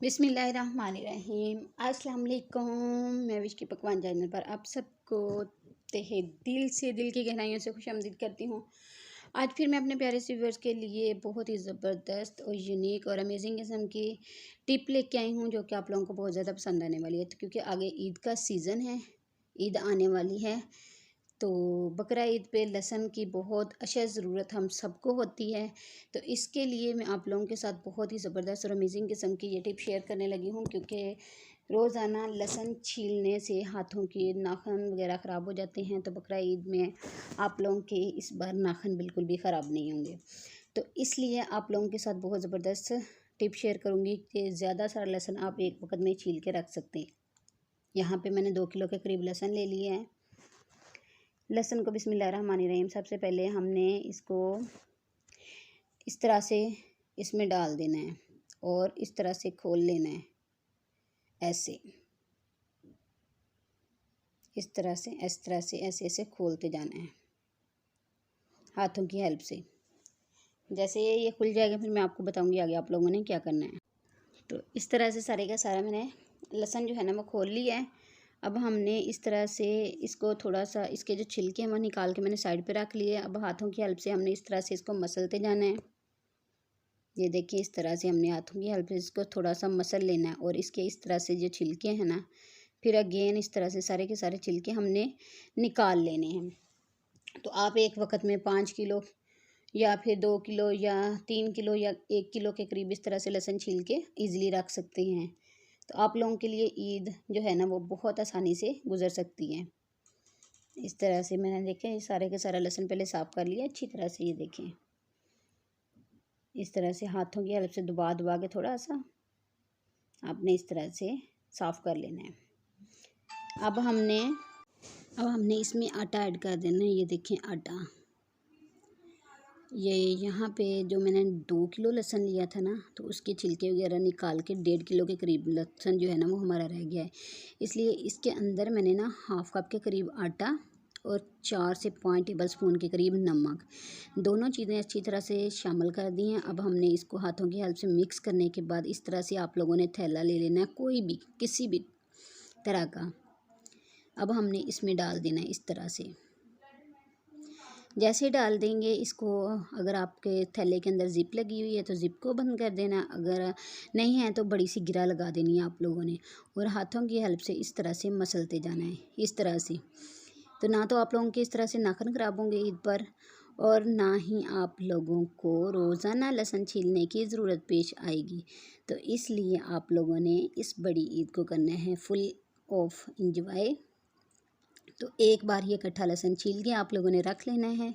बिस्मिल्लाहिर्रहमानिर्रहीम। अस्सलाम वालेकुम। मैं विश की पकवान चैनल पर आप सबको तहे दिल से, दिल की गहराइयों से खुशामदीद करती हूँ। आज फिर मैं अपने प्यारे से व्यूअर्स के लिए बहुत ही ज़बरदस्त और यूनिक और अमेजिंग किस्म की टिप लेके आई हूँ, जो कि आप लोगों को बहुत ज़्यादा पसंद आने वाली है। तो क्योंकि आगे ईद का सीज़न है, ईद आने वाली है, तो बकरा ईद पे लहसुन की बहुत अशद ज़रूरत हम सबको होती है। तो इसके लिए मैं आप लोगों के साथ बहुत ही ज़बरदस्त और अमेजिंग किस्म की ये टिप शेयर करने लगी हूँ, क्योंकि रोज़ाना लहसुन छीलने से हाथों के नाखून वगैरह ख़राब हो जाते हैं। तो बकरा ईद में आप लोगों के इस बार नाखून बिल्कुल भी ख़राब नहीं होंगे। तो इसलिए आप लोगों के साथ बहुत ज़बरदस्त टिप शेयर करूँगी कि ज़्यादा सारा लहसुन आप एक वक्त में छील के रख सकते हैं। यहाँ पे मैंने 2 किलो के करीब लहसुन ले लिए हैं। लहसुन को बिस्मिल्लाहिर्रहमानिर्रहीम सबसे पहले हमने इसको इस तरह से इसमें डाल देना है और इस तरह से खोल लेना है, ऐसे इस तरह से ऐसे ऐसे खोलते जाना है हाथों की हेल्प से। जैसे ये खुल जाएगा फिर मैं आपको बताऊंगी आगे आप लोगों ने क्या करना है। तो इस तरह से सारे का सारा मैंने लहसुन जो है ना वो खोल लिया है। अब हमने इस तरह से इसको थोड़ा सा इसके जो छिलके हैं वो निकाल के मैंने साइड पे रख लिए। अब हाथों की हेल्प से हमने इस तरह से इसको मसलते जाना है। ये देखिए इस तरह से हमने हाथों की हेल्प से इसको थोड़ा सा मसल लेना है और इसके इस तरह से जो छिलके हैं ना, फिर अगेन इस तरह से सारे के सारे छिलके हमने निकाल लेने हैं। तो आप एक वक्त में 5 किलो या फिर 2 किलो या 3 किलो या 1 किलो के करीब इस तरह से लहसुन छील के ईज़िली रख सकते हैं। तो आप लोगों के लिए ईद जो है ना वो बहुत आसानी से गुजर सकती है। इस तरह से मैंने देखें ये सारे के सारा लहसुन पहले साफ़ कर लिया अच्छी तरह से। ये देखें इस तरह से हाथों की हेल्प से दबा दबा के थोड़ा सा आपने इस तरह से साफ़ कर लेना है। अब हमने इसमें आटा ऐड कर देना है। ये देखें आटा, ये यहाँ पे जो मैंने 2 किलो लहसुन लिया था ना, तो उसके छिलके वगैरह निकाल के 1.5 किलो के करीब लहसुन जो है ना वो हमारा रह गया है। इसलिए इसके अंदर मैंने ना हाफ़ कप के करीब आटा और 4 से 5 टेबल स्पून के करीब नमक, दोनों चीज़ें अच्छी तरह से शामिल कर दी हैं। अब हमने इसको हाथों की हेल्प से मिक्स करने के बाद इस तरह से आप लोगों ने थैला ले लेना है, कोई भी किसी भी तरह का। अब हमने इसमें डाल देना है इस तरह से। जैसे डाल देंगे इसको, अगर आपके थैले के अंदर ज़िप लगी हुई है तो ज़िप को बंद कर देना, अगर नहीं है तो बड़ी सी गिरा लगा देनी है आप लोगों ने, और हाथों की हेल्प से इस तरह से मसलते जाना है इस तरह से। तो ना तो आप लोगों के इस तरह से नाखून ख़राब होंगे ईद पर, और ना ही आप लोगों को रोज़ाना लहसुन छीलने की ज़रूरत पेश आएगी। तो इसलिए आप लोगों ने इस बड़ी ईद को करना है फुल ऑफ इंजॉय। तो एक बार ये इकट्ठा लहसुन छील के आप लोगों ने रख लेना है,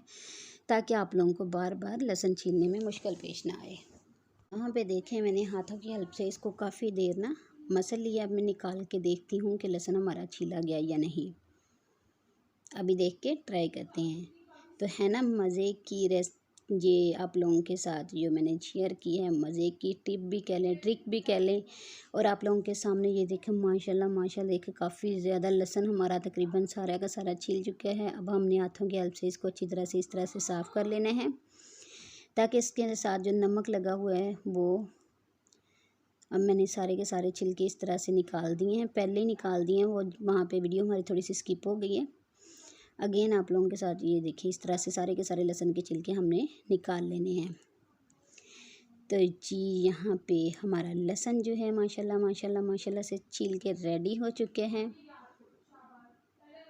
ताकि आप लोगों को बार बार लहसुन छीलने में मुश्किल पेश ना आए। यहाँ पे देखें मैंने हाथों की हेल्प से इसको काफ़ी देर ना मसल लिया। अब मैं निकाल के देखती हूँ कि लहसुन हमारा छीला गया या नहीं। अभी देख के ट्राई करते हैं। तो है ना मज़े की ये आप लोगों के साथ जो मैंने शेयर की है, मज़े की टिप भी कह लें, ट्रिक भी कह लें। और आप लोगों के सामने ये देखें माशाल्लाह माशाल्लाह, देखें काफ़ी ज़्यादा लहसुन हमारा तकरीबन सारा का सारा छिल चुका है। अब हमने हाथों की हेल्प से इसको अच्छी तरह से इस तरह से साफ़ कर लेना है, ताकि इसके साथ जो नमक लगा हुआ है वो, अब मैंने सारे के सारे छिलके इस तरह से निकाल दिए हैं, पहले ही निकाल दिए हैं। वो वहाँ पे वीडियो हमारी थोड़ी सी स्किप हो गई है। अगेन आप लोगों के साथ ये देखिए इस तरह से सारे के सारे लहसुन के छिलके हमने निकाल लेने हैं। तो जी यहाँ पे हमारा लहसुन जो है माशाल्लाह माशाल्लाह माशाल्लाह से छील के रेडी हो चुके हैं।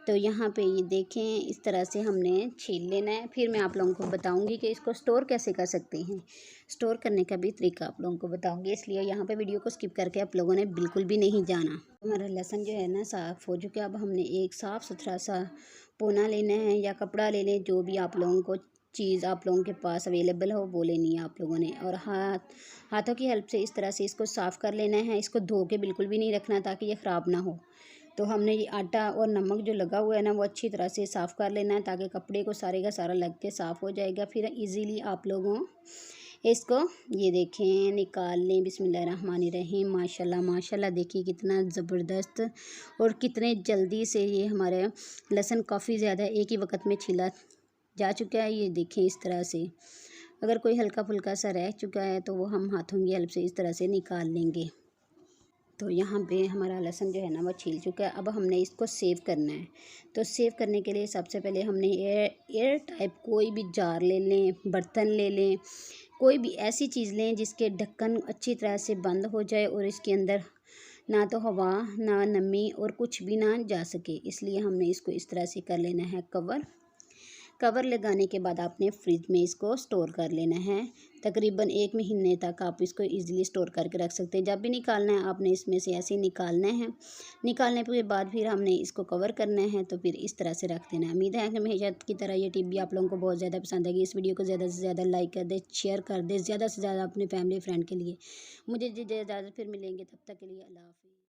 तो यहाँ पे ये देखें इस तरह से हमने छील लेना है। फिर मैं आप लोगों को बताऊंगी कि इसको स्टोर कैसे कर सकते हैं, स्टोर करने का भी तरीका आप लोगों को बताऊंगी। इसलिए यहाँ पे वीडियो को स्किप करके आप लोगों ने बिल्कुल भी नहीं जाना। हमारा लहसुन जो है ना साफ़ हो चुका है। अब हमने एक साफ़ सुथरा सा पोना लेना है या कपड़ा ले लें, जो भी आप लोगों को चीज़ आप लोगों के पास अवेलेबल हो वो लेनी है आप लोगों ने। और हाथों की हेल्प से इस तरह से इसको साफ़ कर लेना है। इसको धो के बिल्कुल भी नहीं रखना, ताकि ये ख़राब ना हो। तो हमने ये आटा और नमक जो लगा हुआ है ना वो अच्छी तरह से साफ़ कर लेना है, ताकि कपड़े को सारे का सारा लग के साफ़ हो जाएगा। फिर इजीली आप लोगों इसको ये देखें निकाल लें। बिस्मिल्लाहिर्रहमानिर्रहीम। माशाल्लाह माशाल्लाह, देखिए कितना ज़बरदस्त और कितने जल्दी से ये हमारे लहसुन काफ़ी ज़्यादा एक ही वक्त में छिला जा चुका है। ये देखें इस तरह से, अगर कोई हल्का फुल्का सा रह चुका है तो वो हम हाथों की हेल्प से इस तरह से निकाल लेंगे। तो यहाँ पे हमारा लहसुन जो है ना वो छील चुका है। अब हमने इसको सेव करना है। तो सेव करने के लिए सबसे पहले हमने एयर टाइप कोई भी जार ले लें, बर्तन ले लें, कोई भी ऐसी चीज़ लें जिसके ढक्कन अच्छी तरह से बंद हो जाए और इसके अंदर ना तो हवा ना नमी और कुछ भी ना जा सके। इसलिए हमने इसको इस तरह से कर लेना है कवर। कवर लगाने के बाद आपने फ्रिज में इसको स्टोर कर लेना है। तकरीबन 1 महीने तक आप इसको इजीली स्टोर करके रख सकते हैं। जब भी निकालना है आपने इसमें से ऐसे ही निकालना है। निकालने के बाद फिर हमने इसको कवर करना है, तो फिर इस तरह से रख देना है। उम्मीद है कि हमेशा की तरह ये टिप भी आप लोगों को बहुत ज़्यादा पसंद आएगी। इस वीडियो को ज़्यादा से ज़्यादा लाइक कर दें, शेयर कर दें ज़्यादा से ज़्यादा अपने फैमिली फ्रेंड के लिए। मुझे इजाज़त, फिर मिलेंगे, तब तक के लिए अल्लाह हाफ़िज़।